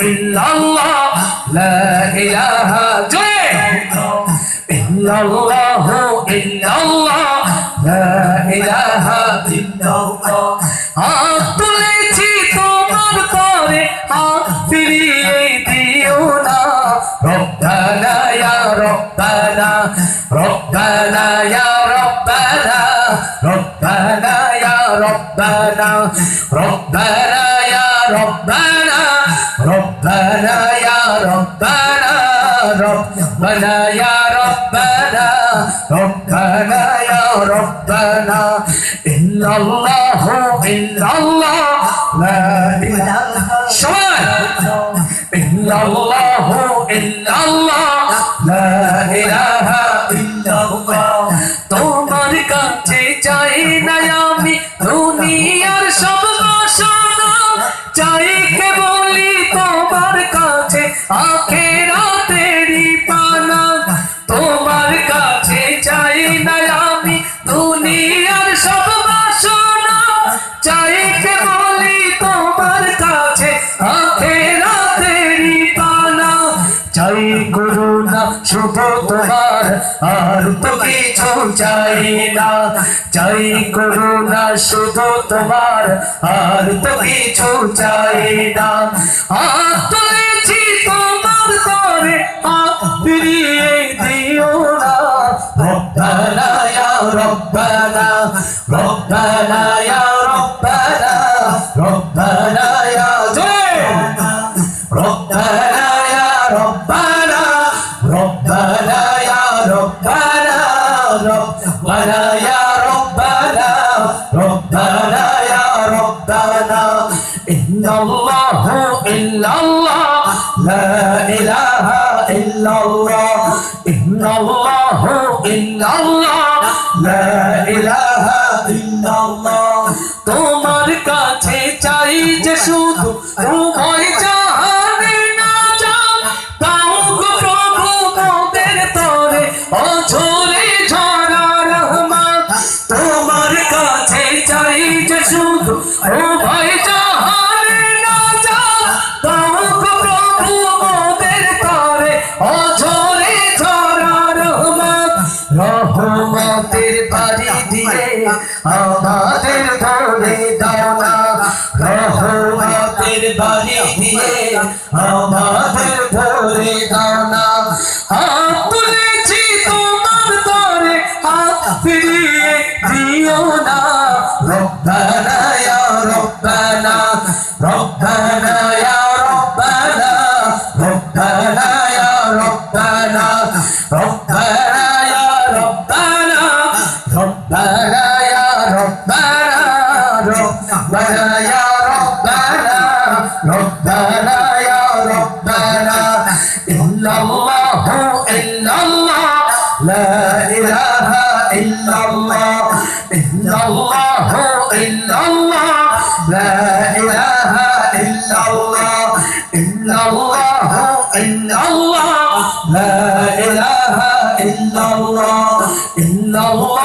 illallah la ilaha illallah illallah la ilaha illallah তুলেছি তোমার তরে হাত ফিরিয়ে দিও না রব্বানা ইয়া রব্বানা রব্বানা ইয়া রব্বানা রব্বানা ইয়া রব্বানা রব্বানা ইয়া রব্বানা ربنا يا ربنا ربنا يا ربنا ربنا يا ربنا إلا الله لا إله إلا الله لا إله إلا الله তোমার কাছে চাই না আমি দুনিয়ার সব বাসনা চাই কেবলই তোমার কাছে আখিরাতেরই পানা তোমার কাছে চাই না আমি দুনিয়ার সব বাসনা চাই কেবলই তোমার কাছে আখিরাতেরই পানা চাই করুণা শুধু তোমার আর তো কিছু চাই না চাই করুণা শুধু তোমার আর তো কিছু চাই না হাত তুলেছি তোমার তরে হাত ফিরিয়ে দিও না রব্বানা ইয়া রব্বানা রব্বানা ইয়া রব্বানা রব্বানা ইয়া রব্বানা ইয়া রব্বানা ربنا يا ربنا ربنا يا ربنا ربنا يا ربنا إن الله إلا الله لا إله إلا الله إن الله إلا الله لا إله إلا الله তোমার কাছে চাই যে শুধু তোমায় জানে না জান তাও গো প্রভু মোদের তরে অঝরে ঝরা রহমত তোমার কাছে চাই যে শুধু তোমায় জানে না জান তাও গো প্রভু মোদের তরে অঝরে ঝরা রহমত রহমতের বাড়ি দিয়ে আমাদের ধরে দাও না রহমতের বাড়ি দিয়ে আমাদের ধরে দাও না হাত তুলেছি তোমার তরে হাত ফিরিয়ে দিও না রব্বানা ইয়া রব্বানা রব্বানা ইয়া রব্বানা রব্বানা ইয়া রব্বানা রব্বানা ইয়া রব্বানা ربنا يا ربنا ربنا يا ربنا ربنا يا ربنا إلا الله لا إله إلا الله إلا الله لا إله إلا الله إلا الله لا إله إلا الله إلا الله